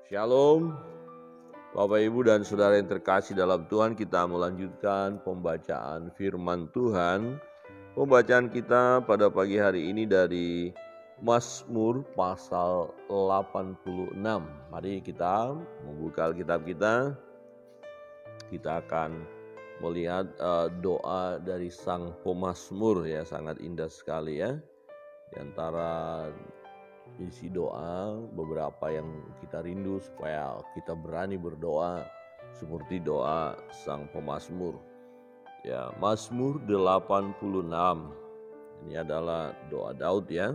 Shalom, Bapak Ibu dan Saudara yang terkasih dalam Tuhan, kita melanjutkan pembacaan firman Tuhan. Pembacaan kita pada pagi hari ini dari Mazmur pasal 86. Mari kita membuka Alkitab kita. Kita akan melihat doa dari sang pemazmur, ya, sangat indah sekali ya. Di antara isi doa beberapa yang kita rindu supaya kita berani berdoa seperti doa sang pemazmur. Ya, Mazmur 86. Ini adalah doa Daud ya.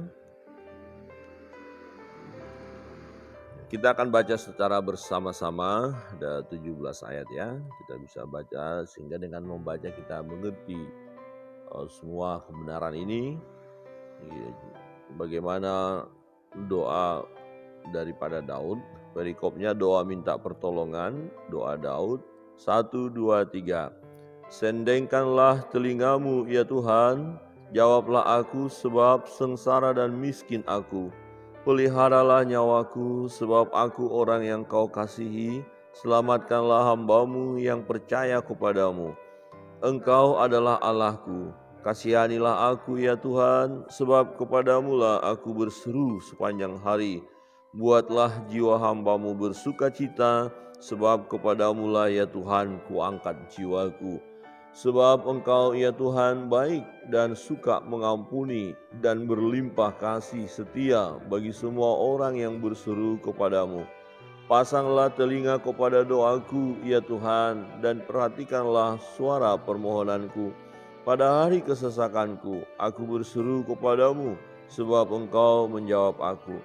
Kita akan baca secara bersama-sama, ada 17 ayat ya. Kita bisa baca sehingga dengan membaca kita mengerti semua kebenaran ini. Bagaimana doa daripada Daud. Perikopnya doa minta pertolongan, doa Daud. 1, 2, 3. Sendengkanlah telingamu ya Tuhan, jawablah aku sebab sengsara dan miskin aku. Peliharalah nyawaku sebab aku orang yang kau kasihi. Selamatkanlah hambamu yang percaya kepadamu. Engkau adalah Allahku. Kasihanilah aku ya Tuhan, sebab kepadamulah aku berseru sepanjang hari. Buatlah jiwa hambamu bersukacita, sebab kepadamulah ya Tuhan kuangkat jiwaku. Sebab engkau ya Tuhan baik dan suka mengampuni dan berlimpah kasih setia bagi semua orang yang berseru kepadamu. Pasanglah telinga kepada doaku, ya Tuhan, dan perhatikanlah suara permohonanku. Pada hari kesesakanku, aku berseru kepadamu, sebab Engkau menjawab aku.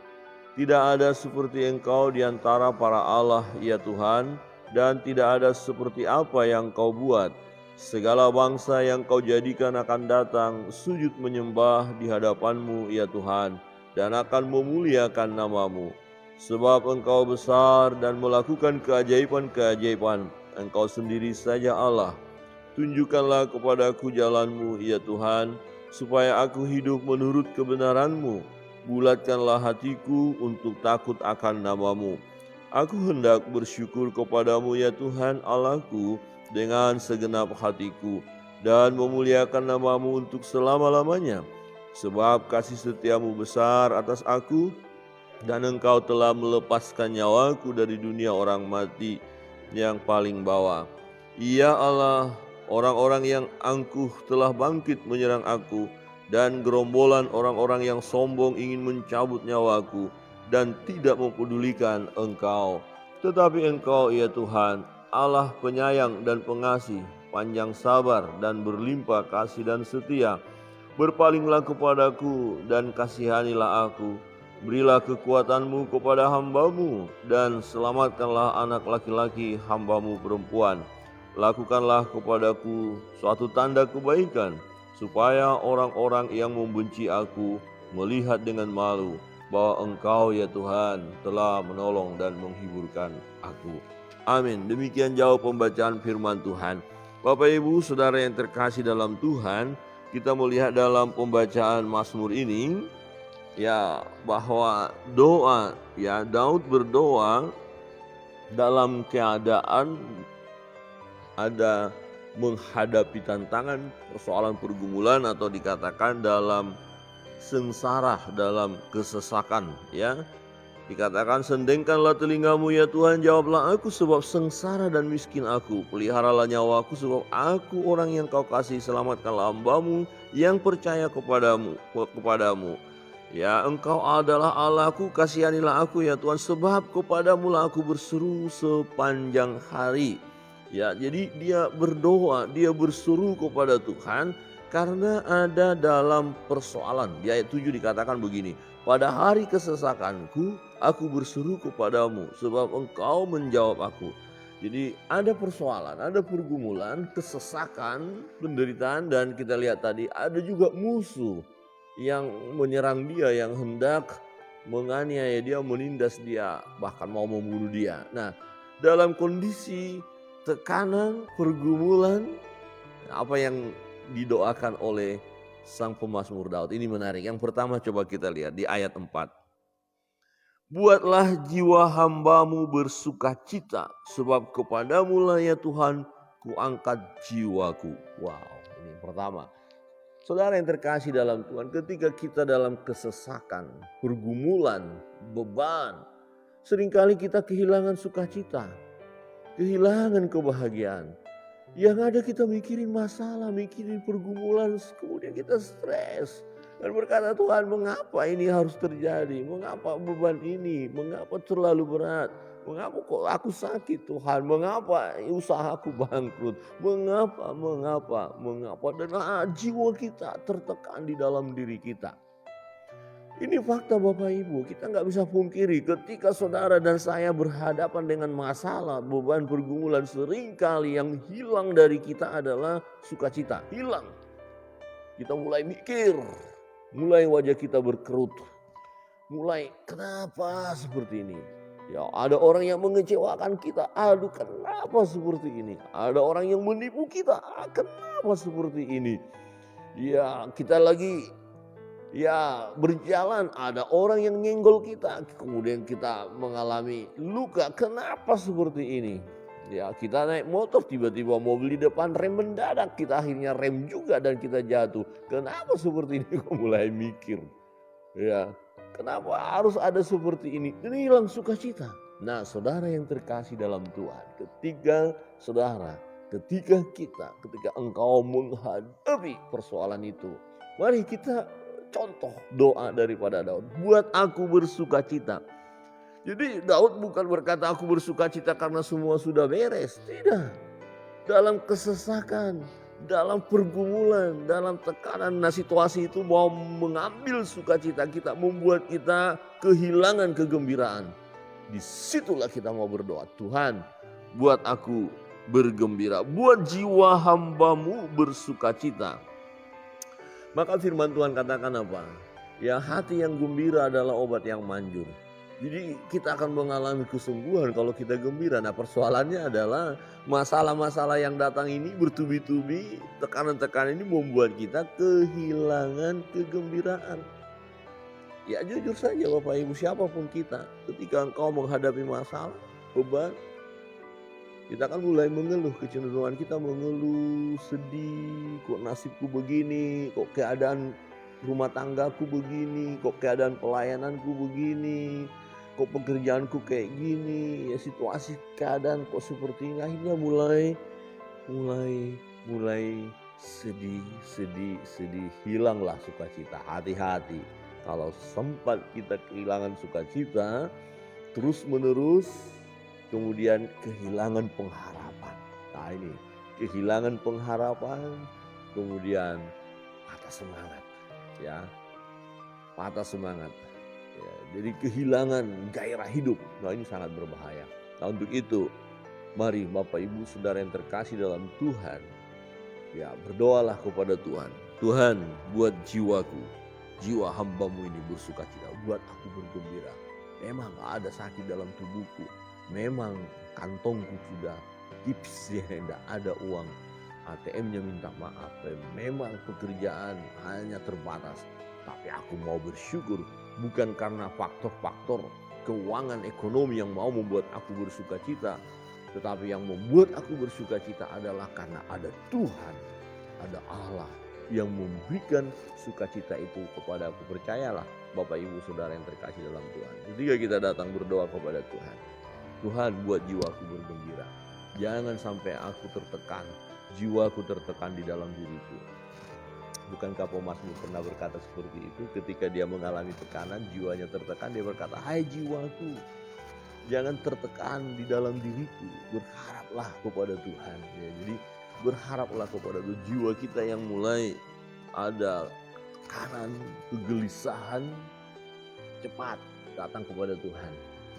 Tidak ada seperti Engkau di antara para Allah, ya Tuhan, dan tidak ada seperti apa yang Kau buat. Segala bangsa yang Kau jadikan akan datang, sujud menyembah di hadapan-Mu, ya Tuhan, dan akan memuliakan nama-Mu. Sebab Engkau besar dan melakukan keajaiban-keajaiban. Engkau sendiri saja Allah. Tunjukkanlah kepadaku jalan-Mu, ya Tuhan, supaya aku hidup menurut kebenaran-Mu. Bulatkanlah hatiku untuk takut akan nama-Mu. Aku hendak bersyukur kepadamu ya Tuhan Allahku dengan segenap hatiku dan memuliakan nama-Mu untuk selama-lamanya. Sebab kasih setiamu besar atas aku, dan Engkau telah melepaskan nyawaku dari dunia orang mati yang paling bawah. Ya Allah, orang-orang yang angkuh telah bangkit menyerang aku, dan gerombolan orang-orang yang sombong ingin mencabut nyawaku dan tidak mempedulikan Engkau. Tetapi Engkau ya Tuhan, Allah penyayang dan pengasih, panjang sabar dan berlimpah kasih dan setia. Berpalinglah kepadaku dan kasihanilah aku. Berilah kekuatan-Mu kepada hamba-Mu dan selamatkanlah anak laki-laki hamba-Mu perempuan. Lakukanlah kepadaku suatu tanda kebaikan, supaya orang-orang yang membenci aku melihat dengan malu bahwa Engkau ya Tuhan telah menolong dan menghiburkan aku. Amin. Demikian jauh pembacaan firman Tuhan. Bapak Ibu Saudara yang terkasih dalam Tuhan, kita melihat dalam pembacaan Mazmur ini ya bahwa doa, ya, Daud berdoa dalam keadaan ada menghadapi tantangan, persoalan, pergumulan, atau dikatakan dalam sengsara, dalam kesesakan ya. Dikatakan, sendengkanlah telingamu ya Tuhan, jawablah aku sebab sengsara dan miskin aku. Peliharalah nyawaku sebab aku orang yang kau kasih. Selamatkanlah hamba-Mu yang percaya kepadamu. Ya, Engkau adalah Allahku, kasihanilah aku ya Tuhan, sebab kepadamu lah aku berseru sepanjang hari. Ya, jadi dia berdoa, dia berseru kepada Tuhan karena ada dalam persoalan. Di ayat 7 dikatakan begini, pada hari kesesakanku aku berseru kepadamu sebab Engkau menjawab aku. Jadi ada persoalan, ada pergumulan, kesesakan, penderitaan, dan kita lihat tadi ada juga musuh yang menyerang dia, yang hendak menganiaya dia, menindas dia, bahkan mau membunuh dia. Nah, dalam kondisi tekanan, pergumulan, apa yang didoakan oleh sang pemazmur Daud ini menarik. Yang pertama coba kita lihat di ayat 4. Buatlah jiwa hambamu bersukacita, sebab kepadamu lah ya Tuhan kuangkat jiwaku. Wow, ini yang pertama. Saudara yang terkasih dalam Tuhan, ketika kita dalam kesesakan, pergumulan, beban, seringkali kita kehilangan sukacita, kehilangan kebahagiaan. Yang ada kita mikirin masalah, mikirin pergumulan, kemudian kita stres. Dan berkata, Tuhan mengapa ini harus terjadi? Mengapa beban ini? Mengapa terlalu berat? Mengapa kok aku sakit Tuhan? Mengapa usahaku bangkrut? Mengapa? Dan jiwa kita tertekan di dalam diri kita. Ini fakta Bapak Ibu, kita nggak bisa pungkiri ketika saudara dan saya berhadapan dengan masalah, beban, pergumulan, seringkali yang hilang dari kita adalah sukacita, hilang. Kita mulai mikir, mulai wajah kita berkerut, mulai kenapa seperti ini? Ya, ada orang yang mengecewakan kita, aduh kenapa seperti ini? Ada orang yang menipu kita, kenapa seperti ini? Ya, kita lagi berjalan, ada orang yang nyenggol kita, kemudian kita mengalami luka. Kenapa seperti ini? Ya, kita naik motor, tiba-tiba mobil di depan rem mendadak, kita akhirnya rem juga dan kita jatuh. Kenapa seperti ini? Kok mulai mikir. Ya, kenapa harus ada seperti ini? Ini hilang sukacita. Nah, saudara yang terkasih dalam Tuhan, ketika ketika engkau menghadapi persoalan itu, mari kita contoh doa daripada Daud. Buat aku bersukacita. Jadi Daud bukan berkata aku bersukacita karena semua sudah beres. Tidak. Dalam kesesakan, dalam pergumulan, dalam tekanan, nah situasi itu mau mengambil sukacita kita, membuat kita kehilangan kegembiraan. Disitulah kita mau berdoa. Tuhan, buat aku bergembira. Buat jiwa hambamu bersukacita. Maka firman Tuhan katakan apa? Ya, hati yang gembira adalah obat yang manjur. Jadi kita akan mengalami kesembuhan kalau kita gembira. Nah, persoalannya adalah masalah-masalah yang datang ini bertubi-tubi, tekanan-tekanan ini membuat kita kehilangan kegembiraan. Ya jujur saja Bapak Ibu, siapapun kita, ketika engkau menghadapi masalah, beban, kita kan mulai mengeluh, kecenderungan kita mengeluh, sedih, kok nasibku begini, kok keadaan rumah tanggaku begini, kok keadaan pelayananku begini, kok pekerjaanku kayak gini, ya situasi keadaan kok seperti ini. Akhirnya mulai sedih, hilanglah sukacita. Hati-hati, kalau sempat kita kehilangan sukacita, terus menerus, kemudian kehilangan pengharapan. Nah ini, kehilangan pengharapan, kemudian patah semangat. Ya, patah semangat. Ya, jadi kehilangan gairah hidup. Nah ini sangat berbahaya. Nah untuk itu, mari Bapak Ibu Saudara yang terkasih dalam Tuhan, ya berdoalah kepada Tuhan. Tuhan, buat jiwaku, jiwa hambamu ini bersukacita, buat aku bergembira. Memang ada sakit dalam tubuhku, memang kantongku sudah tipis, ya tidak ada uang, ATM-nya minta maaf, memang pekerjaan hanya terbatas. Tapi aku mau bersyukur bukan karena faktor-faktor keuangan ekonomi yang mau membuat aku bersukacita, tetapi yang membuat aku bersukacita adalah karena ada Tuhan, ada Allah yang memberikan sukacita itu kepada aku. Percayalah Bapak Ibu Saudara yang terkasih dalam Tuhan, ketika kita datang berdoa kepada Tuhan, Tuhan buat jiwaku bergembira. Jangan sampai aku tertekan, jiwaku tertekan di dalam diriku. Bukankah Pemasmur pernah berkata seperti itu ketika dia mengalami tekanan, jiwanya tertekan, dia berkata, hai jiwaku, jangan tertekan di dalam diriku, berharaplah kepada Tuhan. Ya, jadi berharaplah kepada Tuhan. Jiwa kita yang mulai ada tekanan, kegelisahan, cepat datang kepada Tuhan.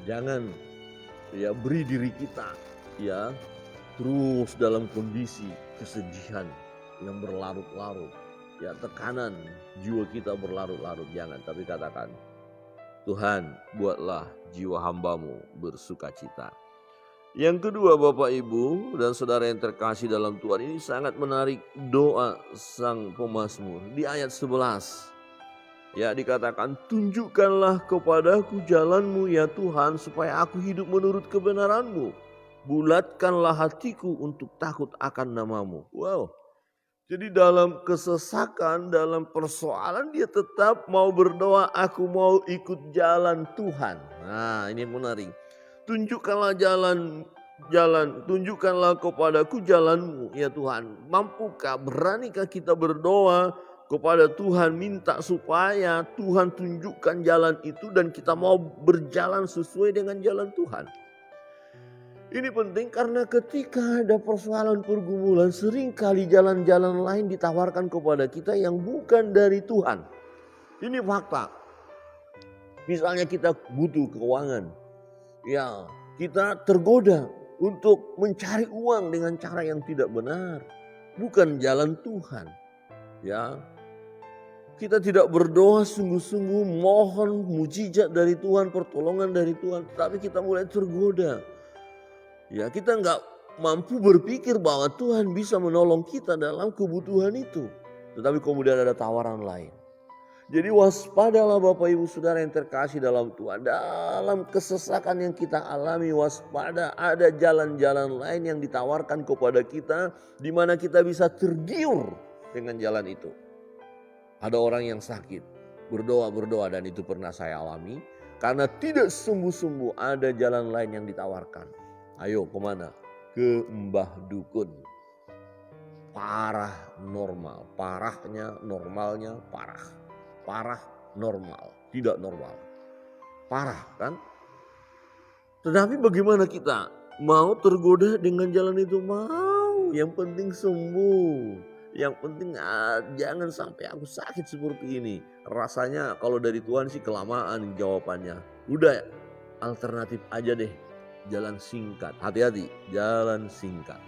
Jangan beri diri kita terus dalam kondisi kesedihan yang berlarut-larut, tekanan jiwa kita berlarut-larut. Jangan, tapi katakan, Tuhan buatlah jiwa hambamu bersukacita. Yang kedua Bapak Ibu dan Saudara yang terkasih dalam Tuhan, ini sangat menarik doa sang pemazmur di ayat 11. Ya, dikatakan, tunjukkanlah kepadaku jalanmu ya Tuhan, supaya aku hidup menurut kebenaranmu. Bulatkanlah hatiku untuk takut akan namamu. Wow. Jadi dalam kesesakan, dalam persoalan dia tetap mau berdoa, aku mau ikut jalan Tuhan. Nah, ini menarik. Tunjukkanlah tunjukkanlah kepadaku jalanmu ya Tuhan. Mampukah, beranikah kita berdoa kepada Tuhan, minta supaya Tuhan tunjukkan jalan itu dan kita mau berjalan sesuai dengan jalan Tuhan. Ini penting karena ketika ada persoalan pergumulan, seringkali jalan-jalan lain ditawarkan kepada kita yang bukan dari Tuhan. Ini fakta. Misalnya kita butuh keuangan, ya kita tergoda untuk mencari uang dengan cara yang tidak benar, bukan jalan Tuhan. Ya, kita tidak berdoa sungguh-sungguh mohon mujizat dari Tuhan, pertolongan dari Tuhan, tapi kita mulai tergoda. Ya, kita nggak mampu berpikir bahwa Tuhan bisa menolong kita dalam kebutuhan itu. Tetapi kemudian ada tawaran lain. Jadi waspadalah Bapak Ibu Saudara yang terkasih dalam Tuhan. Dalam kesesakan yang kita alami, waspada, ada jalan-jalan lain yang ditawarkan kepada kita, di mana kita bisa tergiur dengan jalan itu. Ada orang yang sakit, berdoa dan itu pernah saya alami. Karena tidak sungguh-sungguh ada jalan lain yang ditawarkan. Ayo kemana? Ke Mbah Dukun. Parah normal, parahnya normalnya parah. Parah normal, tidak normal. Parah kan? Tetapi bagaimana kita? Mau tergoda dengan jalan itu? Mau, yang penting sembuh. Yang penting jangan sampai aku sakit seperti ini. Rasanya kalau dari Tuhan sih kelamaan jawabannya. Udah alternatif aja deh. Jalan singkat, hati-hati, jalan singkat.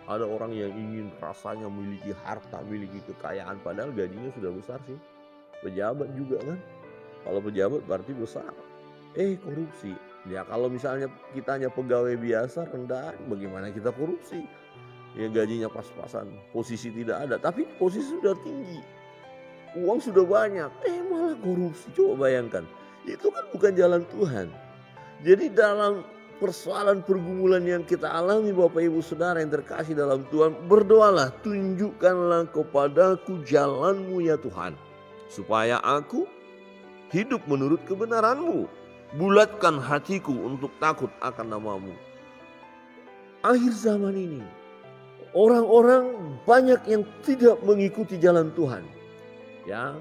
Ada orang yang ingin rasanya memiliki harta, memiliki kekayaan, padahal gajinya sudah besar sih. Pejabat juga kan, kalau pejabat berarti besar. Korupsi, ya kalau misalnya kitanya pegawai biasa rendah, bagaimana kita korupsi? Ya gajinya pas-pasan, posisi tidak ada, tapi posisi sudah tinggi. Uang sudah banyak, malah korupsi, coba bayangkan. Itu kan bukan jalan Tuhan. Jadi dalam persoalan pergumulan yang kita alami Bapak Ibu Saudara yang terkasih dalam Tuhan, berdoalah, tunjukkanlah kepadaku jalanmu ya Tuhan, supaya aku hidup menurut kebenaranmu. Bulatkan hatiku untuk takut akan namamu. Akhir zaman ini, orang-orang banyak yang tidak mengikuti jalan Tuhan. Ya,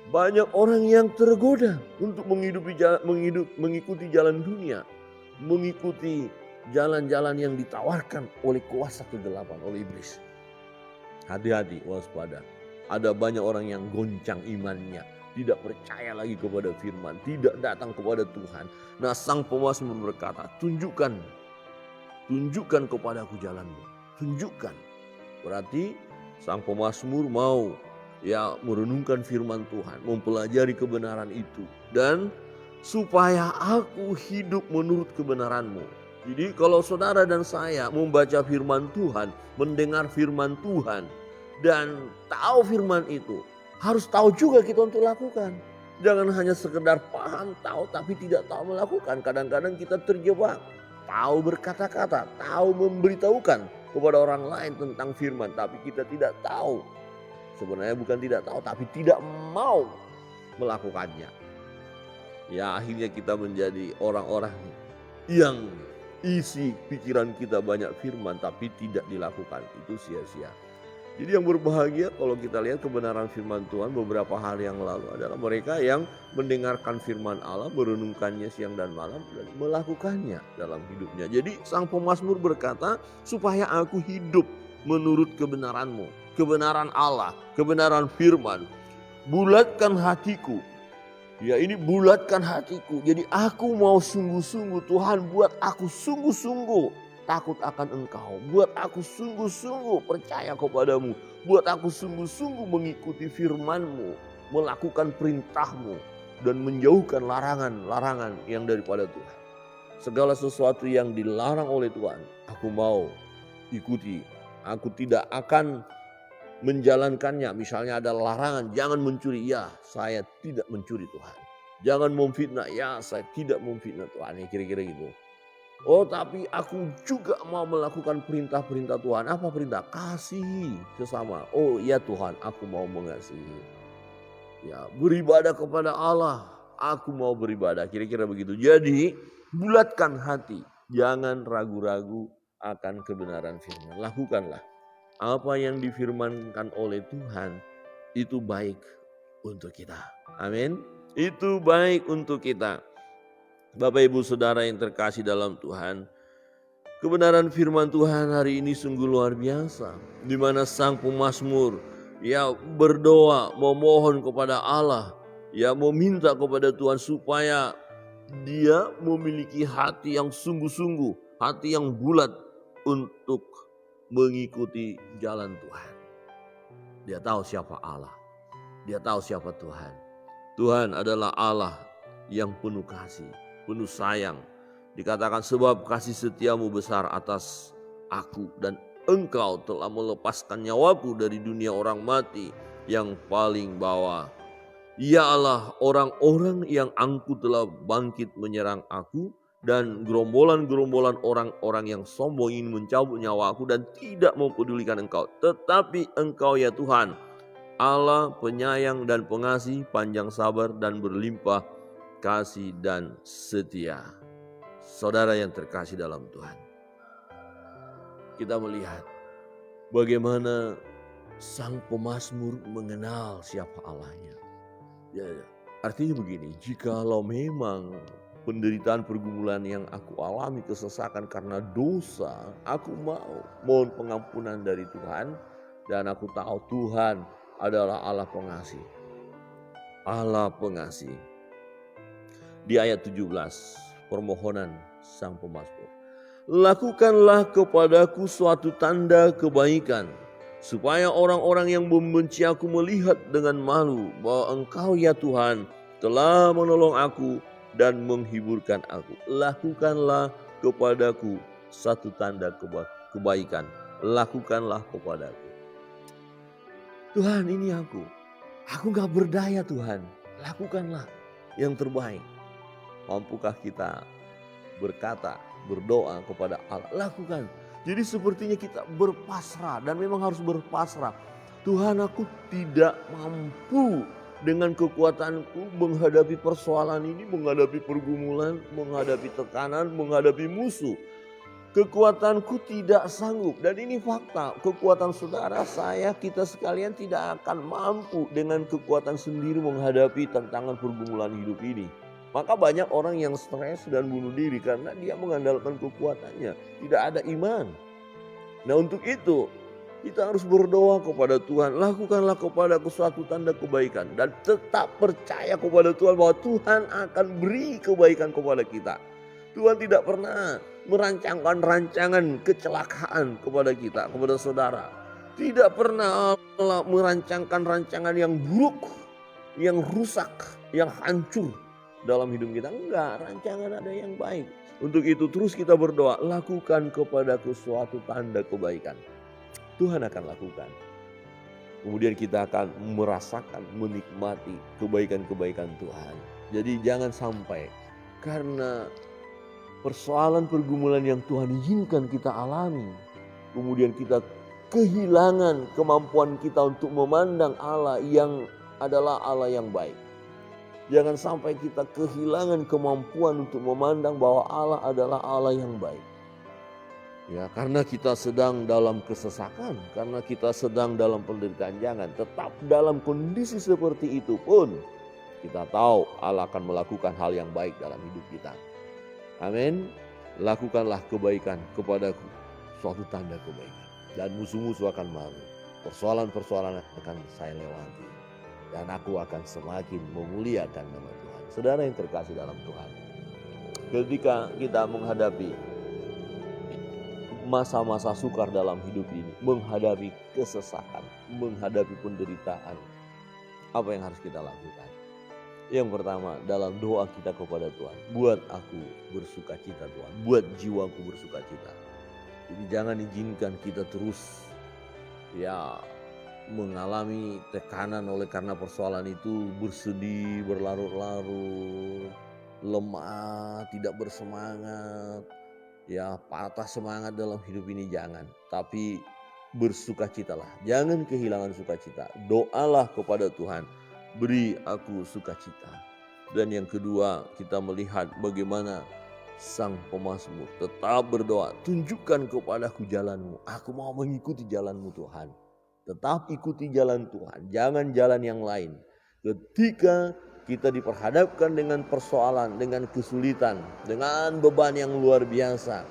banyak orang yang tergoda untuk mengikuti jalan dunia. Mengikuti jalan-jalan yang ditawarkan oleh kuasa kegelapan, oleh iblis. Hati-hati, waspada. Ada banyak orang yang goncang imannya, tidak percaya lagi kepada firman, tidak datang kepada Tuhan. Nah, sang pemazmur berkata, tunjukkan kepadaku jalanmu. Tunjukkan. Berarti sang pemazmur mau merenungkan firman Tuhan, mempelajari kebenaran itu, dan supaya aku hidup menurut kebenaranmu. Jadi kalau saudara dan saya membaca firman Tuhan, mendengar firman Tuhan, dan tahu firman itu, harus tahu juga kita untuk lakukan. Jangan hanya sekedar paham, tahu, tapi tidak tahu melakukan. Kadang-kadang kita terjebak, tahu berkata-kata, tahu memberitahukan kepada orang lain tentang firman, tapi kita tidak tahu. Sebenarnya bukan tidak tahu, tapi tidak mau melakukannya. Ya, akhirnya kita menjadi orang-orang yang isi pikiran kita banyak firman tapi tidak dilakukan. Itu sia-sia. Jadi yang berbahagia kalau kita lihat kebenaran firman Tuhan beberapa hari yang lalu adalah mereka yang mendengarkan firman Allah, merenungkannya siang dan malam dan melakukannya dalam hidupnya. Jadi sang pemazmur berkata, supaya aku hidup menurut kebenaranmu, kebenaran Allah, kebenaran firman. Bulatkan hatiku. Ya, ini bulatkan hatiku. Jadi aku mau sungguh-sungguh, Tuhan, buat aku sungguh-sungguh takut akan Engkau. Buat aku sungguh-sungguh percaya kepadamu. Buat aku sungguh-sungguh mengikuti firman-Mu, melakukan perintah-Mu, dan menjauhkan larangan-larangan yang daripada Tuhan. Segala sesuatu yang dilarang oleh Tuhan, aku mau ikuti. Aku tidak akan menjalankannya. Misalnya ada larangan, jangan mencuri. Ya, saya tidak mencuri Tuhan. Jangan memfitnah. Ya, saya tidak memfitnah Tuhan. Ya, kira-kira gitu. Oh, tapi aku juga mau melakukan perintah-perintah Tuhan. Apa perintah? Kasih sesama. Oh iya Tuhan, aku mau mengasihi. Ya, beribadah kepada Allah. Aku mau beribadah. Kira-kira begitu. Jadi, bulatkan hati. Jangan ragu-ragu akan kebenaran firman. Lakukanlah. Apa yang difirmankan oleh Tuhan itu baik untuk kita. Amin. Itu baik untuk kita. Bapak Ibu Saudara yang terkasih dalam Tuhan, kebenaran firman Tuhan hari ini sungguh luar biasa. Di mana sang pemazmur ya berdoa memohon kepada Allah, ya meminta kepada Tuhan supaya dia memiliki hati yang sungguh-sungguh, hati yang bulat untuk mengikuti jalan Tuhan. Dia tahu siapa Allah. Dia tahu siapa Tuhan. Tuhan adalah Allah yang penuh kasih, penuh sayang. Dikatakan sebab kasih setiamu besar atas aku dan engkau telah melepaskan nyawaku dari dunia orang mati yang paling bawah. Ya Allah, orang-orang yang angkuh telah bangkit menyerang aku dan gerombolan-gerombolan orang-orang yang sombong ingin mencabut nyawaku dan tidak mempedulikan engkau. Tetapi engkau ya Tuhan, Allah penyayang dan pengasih, panjang sabar dan berlimpah kasih dan setia. Saudara yang terkasih dalam Tuhan, kita melihat bagaimana sang pemazmur mengenal siapa Allahnya. Ya, artinya begini, jikalau memang penderitaan pergumulan yang aku alami, kesesakan karena dosa, aku mau mohon pengampunan dari Tuhan. Dan aku tahu Tuhan adalah Allah pengasih. Allah pengasih. Di ayat 17, permohonan sang pemazmur. Lakukanlah kepadaku suatu tanda kebaikan, supaya orang-orang yang membenci aku melihat dengan malu bahwa Engkau ya Tuhan telah menolong aku dan menghiburkan aku. Lakukanlah kepadaku satu tanda kebaikan. Lakukanlah kepadaku. Tuhan, ini aku gak berdaya Tuhan. Lakukanlah yang terbaik. Mampukah kita berkata, berdoa kepada Allah? Lakukan. Jadi sepertinya kita berpasrah, dan memang harus berpasrah. Tuhan, aku tidak mampu dengan kekuatanku menghadapi persoalan ini, menghadapi pergumulan, menghadapi tekanan, menghadapi musuh. Kekuatanku tidak sanggup, dan ini fakta. Kekuatan saudara, saya, kita sekalian tidak akan mampu dengan kekuatan sendiri menghadapi tantangan pergumulan hidup ini. Maka banyak orang yang stres dan bunuh diri karena dia mengandalkan kekuatannya, tidak ada iman. Nah, untuk itu kita harus berdoa kepada Tuhan. Lakukanlah kepadaku suatu tanda kebaikan, dan tetap percaya kepada Tuhan bahwa Tuhan akan beri kebaikan kepada kita. Tuhan tidak pernah merancangkan rancangan kecelakaan kepada kita, kepada saudara. Tidak pernah merancangkan rancangan yang buruk, yang rusak, yang hancur dalam hidup kita. Enggak, rancangan ada yang baik. Untuk itu terus kita berdoa, lakukan kepadaku suatu tanda kebaikan. Tuhan akan lakukan. Kemudian kita akan merasakan, menikmati kebaikan-kebaikan Tuhan. Jadi jangan sampai karena persoalan pergumulan yang Tuhan izinkan kita alami, kemudian kita kehilangan kemampuan kita untuk memandang Allah yang adalah Allah yang baik. Jangan sampai kita kehilangan kemampuan untuk memandang bahwa Allah adalah Allah yang baik. Ya, karena kita sedang dalam kesesakan, karena kita sedang dalam penderitaan, jangan. Tetap dalam kondisi seperti itu pun kita tahu Allah akan melakukan hal yang baik dalam hidup kita. Amin. Lakukanlah kebaikan kepadaku, suatu tanda kebaikan. Dan musuh-musuh akan malu. Persoalan-persoalan akan saya lewati. Dan aku akan semakin memuliakan nama Tuhan. Saudara yang terkasih dalam Tuhan, ketika kita menghadapi masa-masa sukar dalam hidup ini, menghadapi kesesakan, menghadapi penderitaan, apa yang harus kita lakukan? Yang pertama, dalam doa kita kepada Tuhan, buat aku bersuka cita Tuhan, buat jiwaku bersuka cita. Jadi jangan izinkan kita terus mengalami tekanan oleh karena persoalan itu, bersedih, berlarut-larut, lemah, tidak bersemangat, ya patah semangat dalam hidup ini jangan. Tapi bersukacitalah, jangan kehilangan sukacita. Doalah kepada Tuhan, beri aku sukacita. Dan yang kedua, kita melihat bagaimana sang pemazmur tetap berdoa, tunjukkan kepadaku jalanmu, aku mau mengikuti jalanmu Tuhan. Tetap ikuti jalan Tuhan, jangan jalan yang lain. Ketika kita diperhadapkan dengan persoalan, dengan kesulitan, dengan beban yang luar biasa,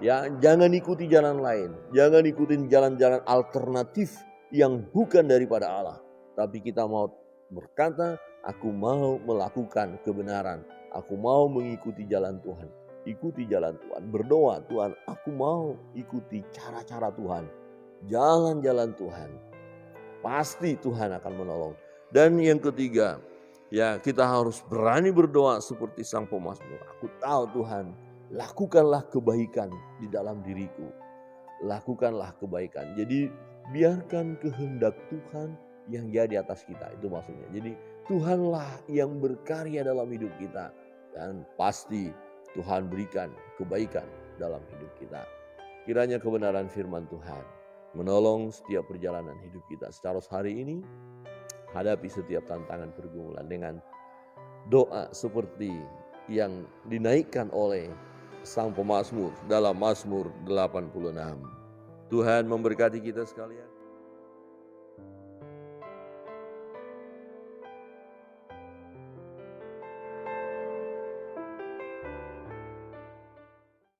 ya jangan ikuti jalan lain, jangan ikutin jalan-jalan alternatif yang bukan daripada Allah. Tapi kita mau berkata, aku mau melakukan kebenaran, aku mau mengikuti jalan Tuhan. Ikuti jalan Tuhan, berdoa, Tuhan aku mau ikuti cara-cara Tuhan, jalan-jalan Tuhan. Pasti Tuhan akan menolong. Dan yang ketiga, ya kita harus berani berdoa seperti sang pemazmur. Aku tahu Tuhan, lakukanlah kebaikan di dalam diriku. Lakukanlah kebaikan. Jadi biarkan kehendak Tuhan yang jadi atas kita. Itu maksudnya. Jadi Tuhanlah yang berkarya dalam hidup kita. Dan pasti Tuhan berikan kebaikan dalam hidup kita. Kiranya kebenaran firman Tuhan menolong setiap perjalanan hidup kita. Secara hari ini, hadapi setiap tantangan pergumulan dengan doa seperti yang dinaikkan oleh sang pemazmur dalam Mazmur 86. Tuhan memberkati kita sekalian.